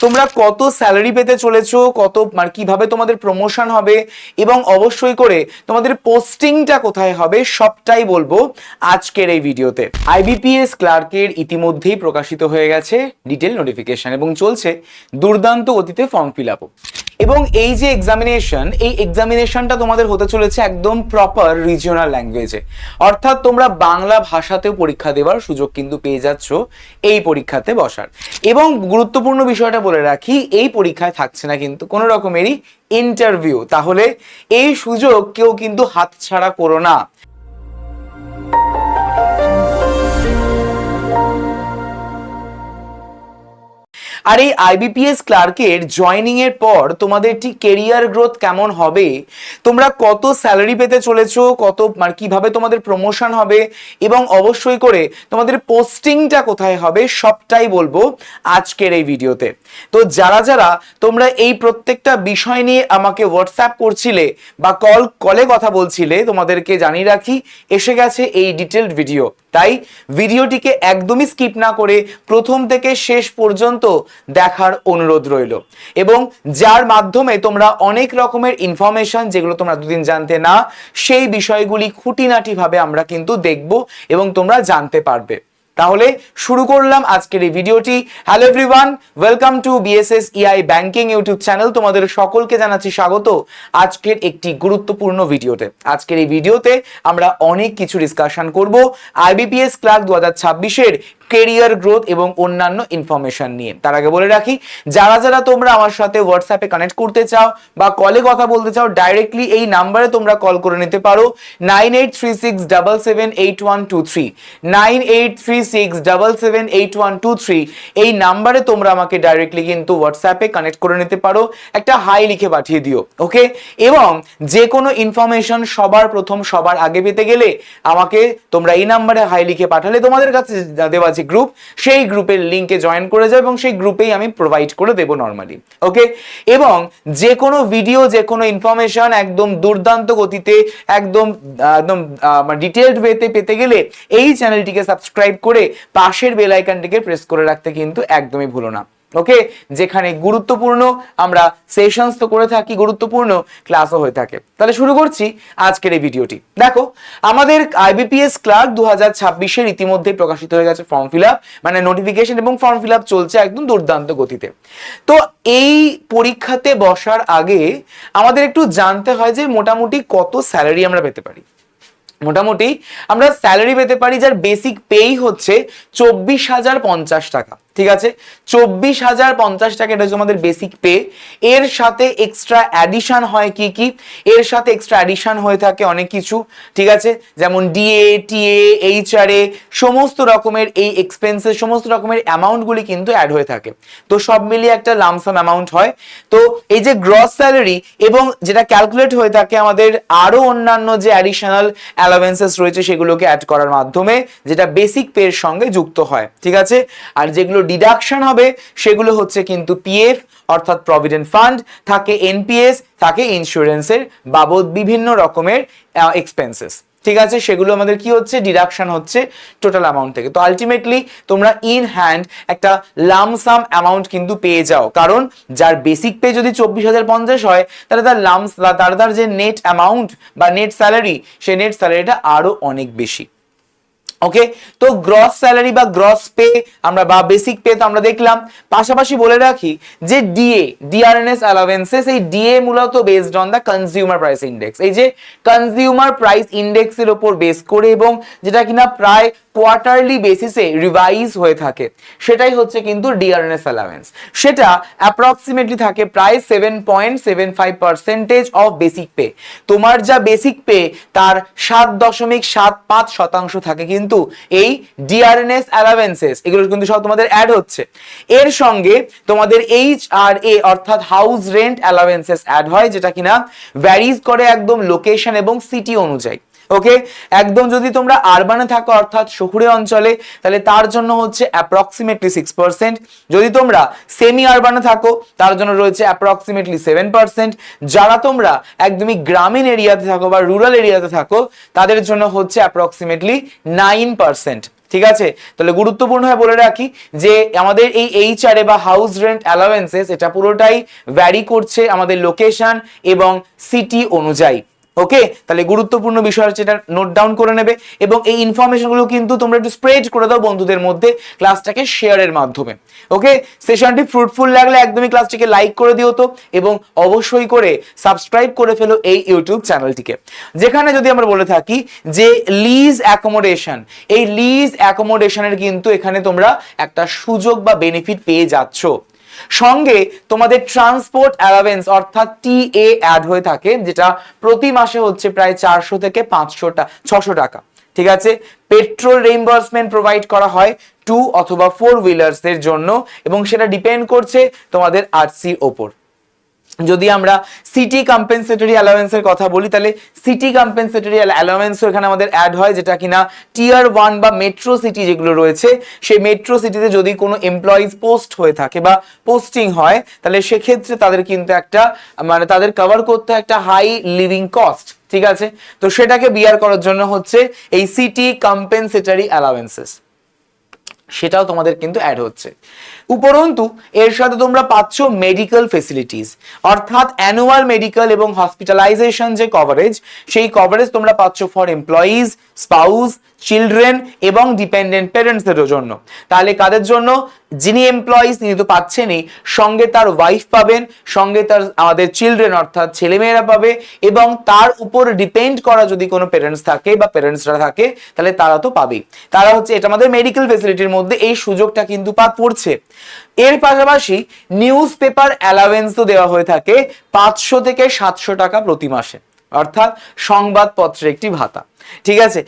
তোমরা কত স্যালারি পেতে চলেছো, কত মানে কিভাবে তোমাদের প্রমোশন হবে এবং অবশ্যই করে তোমাদের পোস্টিংটা কোথায় হবে সবটাই বলবো আজকের এই ভিডিওতে। আইবিপিএস ক্লার্কের ইতিমধ্যেই প্রকাশিত হয়ে গেছে ডিটেল নোটিফিকেশন এবং চলছে দুর্দান্ত গতিতে ফর্ম ফিল আপ। এবং এই যে এই এক্সামিনেশনটা তোমাদের হতে চলেছে একদম প্রপার রিজিওনাল ল্যাঙ্গুয়েজে, অর্থাৎ তোমরা বাংলা ভাষাতেও পরীক্ষা দেওয়ার সুযোগ কিন্তু পেয়ে যাচ্ছ এই পরীক্ষাতে বসার। এবং গুরুত্বপূর্ণ বিষয়টা বলে রাখি, এই পরীক্ষায় থাকছে না কিন্তু কোনো রকমেরই ইন্টারভিউ, তাহলে এই সুযোগ কেউ কিন্তু হাতছাড়া করো না। আর এই আইবিপিএস ক্লার্কের জয়নিং এর পর তোমাদের ঠিক কেরিয়ার গ্রোথ কেমন হবে, তোমরা কত স্যালারি পেতে চলেছো, কত মানে কিভাবে তোমাদের প্রমোশন হবে এবং অবশ্যই করে তোমাদের পোস্টিংটা কোথায় হবে সবটাই বলবো আজকের এই ভিডিওতে। তো যারা যারা তোমরা এই প্রত্যেকটা বিষয় নিয়ে আমাকে হোয়াটসঅ্যাপ করছিলে বা কলে কথা বলছিলে, তোমাদেরকে জানিয়ে রাখি এসে গেছে এই ডিটেলড ভিডিও। তাই ভিডিওটিকে একদমই স্কিপ না করে প্রথম থেকে শেষ পর্যন্ত দেখার অনুরোধ রইল, এবং যার মাধ্যমে তোমরা অনেক রকমের ইনফরমেশন যেগুলো তোমরা দুদিন জানতে না, সেই বিষয়গুলি খুঁটিনাটি ভাবে আমরা কিন্তু দেখব এবং তোমরা জানতে পারবে। তাহলে শুরু করলাম আজকের এই ভিডিওটি। Hello everyone, welcome to BSS EI banking YouTube channel. তোমাদের সকলকে জানাচ্ছি স্বাগত আজকের একটি গুরুত্বপূর্ণ ভিডিওতে। আজকের এই ভিডিওতে আমরা অনেক কিছু ডিসকাশন করব আইবিপিএস ক্লার্ক 2026-এর কেরিয়ার গ্রোথ এবং অন্যান্য ইনফরমেশন নিয়ে। তার আগে বলে রাখি, যারা যারা তোমরা আমার সাথে হোয়াটসঅ্যাপে কানেক্ট করতে চাও বা কলে কথা বলতে চাও, ডাইরেক্টলি এই নাম্বারে তোমরা কল করে নিতে পারো 9836778123 9836778123। এই নাম্বারে তোমরা আমাকে ডাইরেক্টলি কিন্তু হোয়াটসঅ্যাপে কানেক্ট করে নিতে পারো, একটা হাই লিখে পাঠিয়ে দিও, ওকে। এবং যে কোনো ইনফরমেশন সবার প্রথম সবার আগে পেতে গেলে আমাকে তোমরা এই নাম্বারে হাই লিখে পাঠালে তোমাদের কাছে দেওয়া যে গ্রুপ, সেই গ্রুপের লিংকে জয়েন করে যাও এবং সেই গ্রুপেই আমি প্রোভাইড করে দেবো নর্মালি, ওকে। এবং যে কোনো ভিডিও, যে কোনো ইনফরমেশন একদম দুর্দান্ত গতিতে একদম একদম ডিটেইলড ওয়েতে পেতে গেলে এই চ্যানেলটিকে সাবস্ক্রাইব করে পাশের বেল আইকনটিকে প্রেস করে রাখতে কিন্তু একদমই ভুলো না, ওকে। যেখানে গুরুত্বপূর্ণ আমরা সেশনস তো করে থাকি, গুরুত্বপূর্ণ ক্লাসও হয়ে থাকে। তাহলে শুরু করছি আজকের এই ভিডিওটি। দেখো, আমাদের আইবিপিএস ক্লার্ক 2026-এর ইতিমধ্যে প্রকাশিত হয়ে গেছে ফর্ম ফিল আপ, মানে নোটিফিকেশন, এবং ফর্ম ফিল আপ চলছে একদম দুর্দান্ত গতিতে। তো এই পরীক্ষাতে বসার আগে আমাদের একটু জানতে হয় যে মোটামুটি কত স্যালারি আমরা পেতে পারি। মোটামুটি আমরা স্যালারি পেতে পারি যার বেসিক পেই হচ্ছে 24,050 টাকা, ঠিক আছে। 24,050 টাকা, এটা হচ্ছে আমাদের বেসিক পে। এর সাথে এক্সট্রা অ্যাডিশন হয় কি কি, এর সাথে এক্সট্রা অ্যাডিশন হয়ে থাকে অনেক কিছু, ঠিক আছে, যেমন ডিএ, টিএ, এইচআরএ, সমস্ত রকমের এই এক্সপেন্সেস, সমস্ত রকমের অ্যামাউন্টগুলি কিন্তু অ্যাড হয়ে থাকে। তো সব মিলিয়ে একটা লামসাম অ্যামাউন্ট হয়। তো এই যে গ্রস স্যালারি, এবং যেটা ক্যালকুলেট হয়ে থাকে আমাদের আরো অন্যান্য যে অ্যাডিশনাল অ্যালাওয়েন্সেস রয়েছে সেগুলোকে অ্যাড করার মাধ্যমে, যেটা বেসিক পের সঙ্গে যুক্ত হয়, ঠিক আছে। আর যেগুলো ডিডাকশন হবে সেগুলো হচ্ছে কিন্তু পিএফ অর্থাৎ প্রভিডেন্ট ফান্ড, থাকে এনপিএস, থাকে ইন্স্যুরেন্সের বাবদ বিভিন্ন রকমের এক্সপেন্সেস, ঠিক আছে। সেগুলো আমাদের কি হচ্ছে, ডিডাকশন হচ্ছে টোটাল অ্যামাউন্ট থেকে। তো আলটিমেটলি তোমরা ইন হ্যান্ড একটা লামসাম অ্যামাউন্ট কিন্তু পেয়ে যাও, কারণ যার বেসিক পে যদি 24,050 হয়, তাহলে তার যে নেট অ্যামাউন্ট বা নেট স্যালারি, সেই নেট স্যালারিটা আরো অনেক বেশি, ওকে। তো গ্রস স্যালারি বা গ্রস পে আমরা বা বেসিক পে তো আমরা দেখলাম। পাশাপাশি বলে রাখি যে ডিআরএনএস অ্যালাওয়েন্সেস, এই ডিএ মূলত based on the consumer price index, এই যে কনজিউমার প্রাইস ইন্ডেক্সের উপর বেস করে, এবং যেটা কিনা প্রায় কোয়ার্টারলি বেসিসে রিভাইজ হয়ে থাকে, সেটাই হচ্ছে কিন্তু ডিআরএনএস অ্যালাওয়েন্স। সেটা অ্যাপ্রক্সিমেটলি থাকে প্রায় 7.75% অফ বেসিক পে। তোমার যা বেসিক পে তার 7.75% থাকে কিন্তু এই ডিআরএনএস অ্যালাওয়েন্সেস, এগুলো কিন্তু সব তোমাদের অ্যাড হচ্ছে। এর সঙ্গে তোমাদের এইচআরএ অর্থাৎ হাউস রেন্ট অ্যালাওয়েন্সেস অ্যাড হয়, যেটা কিনা ভ্যারিজ করে একদম লোকেশন এবং সিটি অনুযায়ী, ওকে। একদম যদি তোমরা আরবানে থাকো অর্থাৎ শহুরে অঞ্চলে, তাহলে তার জন্য হচ্ছে অ্যাপ্রক্সিমেটলি 6%। যদি তোমরা সেমি আরবানে থাকো তার জন্য রয়েছে অ্যাপ্রক্সিমেটলি 7%। যারা তোমরা একদমই গ্রামীণ এরিয়াতে থাকো বা রুরাল এরিয়াতে থাকো, তাদের জন্য হচ্ছে অ্যাপ্রক্সিমেটলি 9%, ঠিক আছে, তাহলে গুরুত্বপূর্ণভাবে বলে রাখি যে আমাদের এই এইচআরএ বা হাউস রেন্ট অ্যালাওয়েন্সেস এটা পুরোটাই ভ্যারি করছে আমাদের লোকেশন এবং সিটি অনুযায়ী। ওকে, তাহলে গুরুত্বপূর্ণ বিষয় হচ্ছে এটা নোট ডাউন করে নেবে এবং এই ইনফরমেশনগুলো কিন্তু তোমরা একটু স্প্রেড করে দাও বন্ধুদের মধ্যে ক্লাসটাকে শেয়ারের মাধ্যমে। ওকে, সেশনটি ফ্রুটফুল লাগলে একদমই ক্লাসটিকে লাইক করে দিও তো, এবং অবশ্যই করে সাবস্ক্রাইব করে ফেলো এই ইউটিউব চ্যানেলটিকে, যেখানে যদি আমরা বলে থাকি যে লিজ অ্যাকোমোডেশন, এই লিজ অ্যাকোমোডেশনের কিন্তু এখানে তোমরা একটা সুযোগ বা বেনিফিট পেয়ে যাচ্ছ। সঙ্গে তোমাদের ট্রান্সপোর্ট অ্যালাওয়েন্স অর্থাৎ টিএ অ্যাড হয়ে থাকে, যেটা প্রতি মাসে হচ্ছে প্রায় 400 থেকে 600 টাকা। ঠিক আছে, পেট্রোল রিইম্বার্সমেন্ট প্রোভাইড করা হয় 2 অথবা 4 হুইলার্স এর জন্য, এবং সেটা ডিপেন্ড করছে তোমাদের আরসির ওপর। যদি আমরা সিটি কম্পেনসেটরি অ্যালাওয়েন্সের কথা বলি, তাহলে সিটি কম্পেনসেটরি অ্যালাওয়েন্সও এখানে আমাদের অ্যাড হয়, যেটা কিনা টিয়ার 1 বা মেট্রো সিটি যেগুলো রয়েছে, সেই মেট্রো সিটিতে যদি কোনো এমপ্লয়িজ পোস্ট হয়ে থাকে বা পোস্টিং হয়, তাহলে সেক্ষেত্রে তাদের কিন্তু একটা মানে তাদের কভার করতে একটা হাই লিভিং কস্ট। ঠিক আছে, তো সেটাকে বিয়ার করার জন্য হচ্ছে এই সিটি কম্পেনসেটরি অ্যালাওয়েন্সেস, সেটাও তোমাদের কিন্তু অ্যাড হচ্ছে। উপরন্তু এর সাথে তোমরা পাচ্ছ মেডিকেল ফেসিলিটিস, অর্থাৎ অ্যানুয়াল মেডিকেল এবং হসপিটালাইজেশন যে কভারেজ, সেই কভারেজ তোমরা পাচ্ছ ফর এমপ্লয়িজ, স্পাউস, চিলড্রেন এবং ডিপেন্ডেন্ট প্যারেন্টসদের জন্য। তাহলে কাদের জন্য? যিনি এমপ্লয়িজ তিনি তো পাচ্ছেনই, সঙ্গে তার ওয়াইফ পাবেন, সঙ্গে তার আমাদের চিলড্রেন অর্থাৎ ছেলেমেয়েরা পাবে, এবং তার উপর ডিপেন্ড করা যদি কোনো প্যারেন্টস থাকে বা প্যারেন্টসরা থাকে তাহলে তারা তো পাবেই। তারা হচ্ছে এটা আমাদের মেডিকেল ফেসিলিটির মধ্যে এই সুযোগটা কিন্তু পড়ছে। এর পাশাপাশি নিউজ পেপার অ্যালাওয়েন্স তো দেওয়া হয়ে থাকে 500 থেকে 700 টাকা প্রতি মাসে, অর্থাৎ সংবাদপত্রের একটি ভাতা। ঠিক আছে,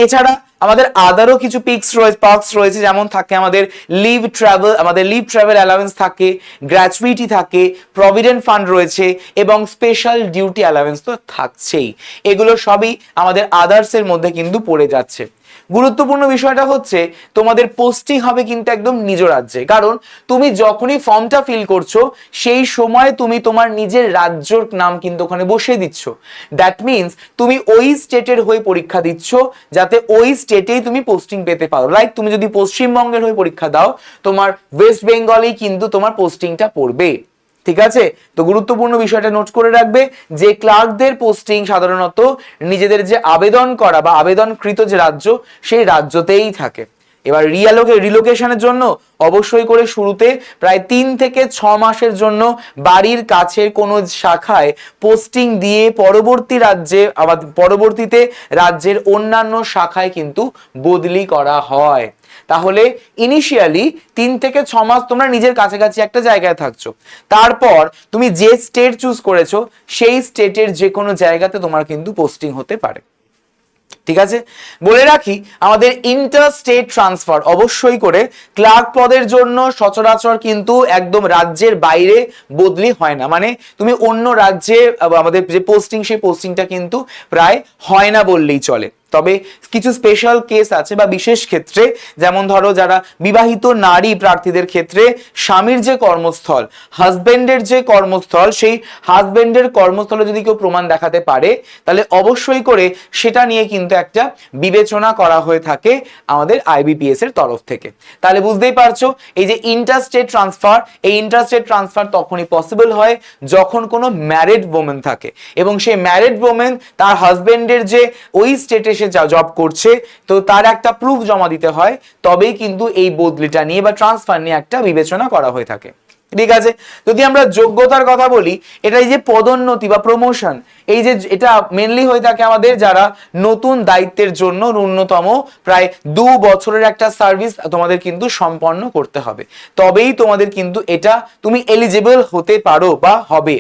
এছাড়া আমাদের আদারও কিছু পার্কস রয়েছে, যেমন থাকে আমাদের লিভ ট্রাভেল অ্যালাওয়েন্স থাকে, গ্র্যাচুইটি থাকে, প্রভিডেন্ট ফান্ড রয়েছে এবং স্পেশাল ডিউটি অ্যালাওয়েন্স তো থাকছেই। এগুলো সবই আমাদের আদার্সের মধ্যে কিন্তু পড়ে যাচ্ছে। গুরুত্বপূর্ণ বিষয়টা হচ্ছে তোমাদের পোস্টিং হবে কিন্তু একদম নিজ রাজ্যে, কারণ তুমি যখনই ফর্মটা ফিল করছো সেই সময় তুমি তোমার নিজের রাজ্যর নাম কিন্তু ওখানে বসিয়ে দিচ্ছ। দ্যাট মিনস তুমি ওই স্টেটের হয়ে পরীক্ষা দিচ্ছ যাতে ওই স্টেটেই তুমি পোস্টিং পেতে পারো। লাইক তুমি যদি পশ্চিমবঙ্গের হয়ে পরীক্ষা দাও, তোমার ওয়েস্ট বেঙ্গলেই কিন্তু তোমার পোস্টিংটা পড়বে। ঠিক আছে, তো গুরুত্বপূর্ণ বিষয়টা নোট করে রাখবে যে ক্লার্কদের পোস্টিং সাধারণত নিজেদের যে আবেদন করা বা আবেদনকৃত যে রাজ্য সেই রাজ্যতেই থাকে। এবার রিলোকেশনের জন্য অবশ্যই করে শুরুতে প্রায় 3 থেকে 6 মাসের জন্য বাড়ির কাছের কোনো শাখায় পোস্টিং দিয়ে পরবর্তীতে রাজ্যের অন্যান্য শাখায় কিন্তু বদলি করা হয়। তাহলে ইনিশিয়ালি 3 থেকে 6 মাস তোমরা নিজের কাছাকাছি একটা জায়গায় থাকছো, তারপর তুমি যে স্টেট চুজ করেছো সেই স্টেটের যে কোনো জায়গাতে তোমার কিন্তু পোস্টিং হতে পারে। ঠিক আছে, বলে রাখি আমাদের ইন্টার স্টেট ট্রান্সফার অবশ্যই করে ক্লার্ক পদের জন্য সচরাচর কিন্তু একদম রাজ্যের বাইরে বদলি হয় না, মানে তুমি অন্য রাজ্যে আমাদের যে পোস্টিং সেই পোস্টিংটা কিন্তু প্রায় হয় না বললেই চলে। তবে কিছু স্পেশাল কেস আছে বা বিশেষ ক্ষেত্রে, যেমন ধরো যারা বিবাহিত নারী প্রার্থীদের ক্ষেত্রে স্বামীর যে কর্মস্থল, হাজবেন্ডের যে কর্মস্থল, সেই হাজবেন্ডের কর্মস্থলে যদি কেউ প্রমাণ দেখাতে পারে তাহলে অবশ্যই করে সেটা নিয়ে কিন্তু একটা বিবেচনা করা হয়ে থাকে আমাদের আইবিপিএস এর তরফ থেকে। তাহলে বুঝতেই পারছো এই যে ইন্টারস্টেট ট্রান্সফার, এই ইন্টারস্টেট ট্রান্সফার তখনই পসিবল হয় যখন কোনো ম্যারিড ওমেন থাকে এবং সেই ম্যারিড ওমেন তার হাজবেন্ডের যে ওই স্টেটে সে জব করছে তো তার একটা প্রুফ জমা দিতে হয়, তবেই কিন্তু এই বদলিটা নিয়ে বা ট্রান্সফার নিয়ে একটা বিবেচনা করা হয়ে থাকে। ঠিক আছে, যদি আমরা যোগ্যতার কথা বলি, এটা এই যে পদোন্নতি বা প্রমোশন, এই যে এটা মেনলি হয়ে থাকে আমাদের যারা নতুন দায়িত্বের জন্য ন্যূনতম প্রায় 2 বছরের একটা সার্ভিস তোমাদের কিন্তু সম্পন্ন করতে হবে, তবেই তোমাদের কিন্তু এটা তুমি এলিজিবল হতে পারো বা হবে।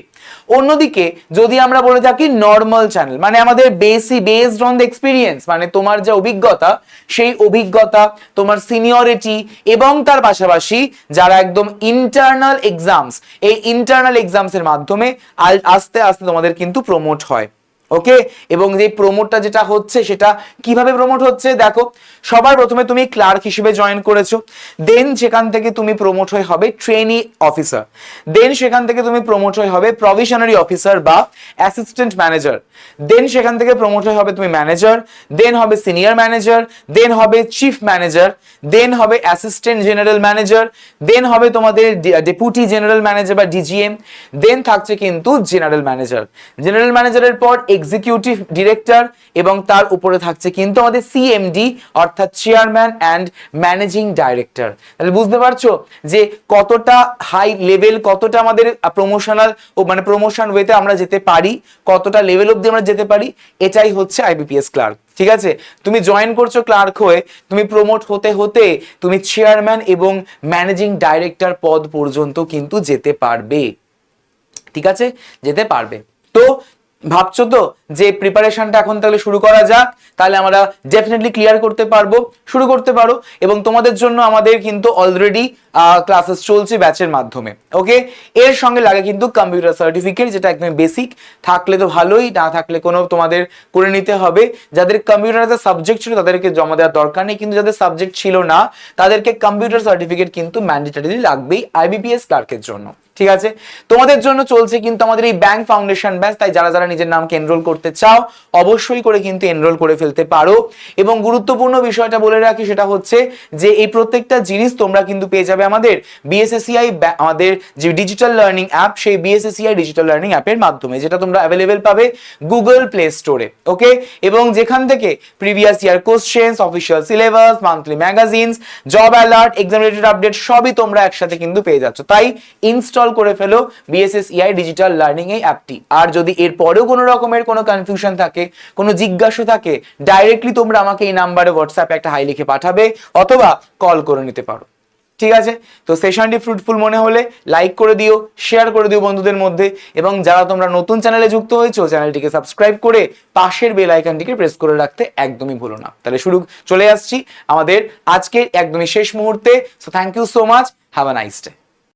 অন্যদিকে যদি আমরা বলে থাকি নর্মাল চ্যানেল, মানে আমাদের বেসড অন দ্য এক্সপিরিয়েন্স, মানে তোমার যে অভিজ্ঞতা সেই অভিজ্ঞতা, তোমার সিনিয়রিটি এবং তার পাশাপাশি যারা একদম ইন্টারনাল এক্সামস, এই ইন্টারনাল এক্সামস এর মাধ্যমে আস্তে আস্তে তোমাদের কিন্তু প্রমোট হয়। ওকে, এবং যে প্রমোটটা যেটা হচ্ছে সেটা কিভাবে প্রমোট হচ্ছে দেখো, সবার প্রথমে তুমি ক্লার্ক হিসেবে জয়েন করেছো, দেন সেখান থেকে তুমি প্রমোট হয়ে হবে ট্রেনি অফিসার, দেন সেখান থেকে তুমি প্রমোট হয়ে হবে প্রভিশনারি অফিসার বা অ্যাসিস্ট্যান্ট ম্যানেজার, দেন সেখান থেকে প্রমোট হয়ে হবে তুমি ম্যানেজার, দেন হবে সিনিয়র ম্যানেজার, দেন হবে চিফ ম্যানেজার, দেন হবে অ্যাসিস্ট্যান্ট জেনারেল ম্যানেজার, দেন হবে তোমাদের ডেপুটি জেনারেল ম্যানেজার বা ডিজিএম, দেন থাকছে কিন্তু জেনারেল ম্যানেজার, জেনারেল ম্যানেজারের পর এক্সিকিউটিভ ডিরেক্টর, এবং তার উপরে থাকছে কিন্তু আমাদের সিএমডি অর্থাৎ চেয়ারম্যান অ্যান্ড ম্যানেজিং ডাইরেক্টর। তাহলে বুঝতে পারছো যে কতটা হাই লেভেল, কতটা আমাদের প্রমোশনাল ও মানে প্রমোশন ওয়েতে আমরা যেতে পারি, কতটা লেভেল অবধি আমরা যেতে পারি, এটাই হচ্ছে আইবিপিএস ক্লার্ক। ঠিক আছে, তুমি জয়েন করছো ক্লার্ক হয়ে, তুমি প্রমোট হতে হতে তুমি চেয়ারম্যান এবং ম্যানেজিং ডাইরেক্টর পদ পর্যন্ত কিন্তু যেতে পারবে। ঠিক আছে, যেতে পারবে। তো ভাবছো তো যে প্রিপারেশনটা এখন তাহলে শুরু করা যাক, তাহলে আমরা ডেফিনেটলি ক্লিয়ার করতে পারবো, শুরু করতে পারো। এবং তোমাদের জন্য আমাদের কিন্তু অলরেডি ক্লাসেস চলছে ব্যাচের মাধ্যমে। ওকে, এর সঙ্গে লাগে কিন্তু কম্পিউটার সার্টিফিকেট, যেটা একদম বেসিক, থাকলে তো ভালোই, না থাকলে কোনো তোমাদের করে নিতে হবে। যাদের কম্পিউটার সাবজেক্ট ছিল তাদেরকে জমা দেওয়ার দরকার নেই, কিন্তু যাদের সাবজেক্ট ছিল না তাদেরকে কম্পিউটার সার্টিফিকেট কিন্তু ম্যান্ডেটরি লাগবেই আইবিপিএস ক্লার্কের জন্য। ঠিক আছে, তোমাদের জন্য চলছে কিন্তু আমাদের এই ব্যাংক ফাউন্ডেশন ব্যাচ, তাই যারা যারা নিজের নামকে এনরোল করতে চাও অবশ্যই করে কিন্তু এনরোল করে ফেলতে পারো। এবং গুরুত্বপূর্ণ বিষয়টা বলে রাখি, সেটা হচ্ছে যে এই প্রত্যেকটা জিনিস তোমরা কিন্তু পেয়ে যাবে আমাদের বিএসএসসিআই, আমাদের যে ডিজিটাল লার্নিং অ্যাপ, সেই বিএসএসসিআই ডিজিটাল লার্নিং অ্যাপের মাধ্যমে, যেটা তোমরা অ্যাভেলেবেল পাবে গুগল প্লে স্টোরে। ওকে, এবং যেখান থেকে previous year questions, official syllabus, monthly magazines, job alert, exam related update সবই তোমরা একসাথে কিন্তু পেয়ে যাচ্ছ। তাই ইনস্টল করে ফেলো বিএসএসসিআই ডিজিটাল লার্নিং এই অ্যাপটি। আর যদি এর পরেও কোনো রকমের কোনো কনফিউশন থাকে, কোনো জিজ্ঞাসা থাকে, ডাইরেক্টলি তোমরা আমাকে এই নাম্বারে হোয়াটসঅ্যাপে একটা হাই লিখে পাঠাবে অথবা কল করে নিতে পারো। ঠিক আছে, তো সেশনটি ফ্রুটফুল মনে হলে লাইক করে দিও, শেয়ার করে দিও বন্ধুদের মধ্যে, এবং যারা তোমরা নতুন চ্যানেলে যুক্ত হয়েছো চ্যানেলটিকে সাবস্ক্রাইব করে পাশের বেল আইকনটিকে প্রেস করে রাখতে একদমই ভুলো না। তাহলে চলে আসছি আমাদের আজকের একদমই শেষ মুহূর্তে। So thank you so much, have a nice day.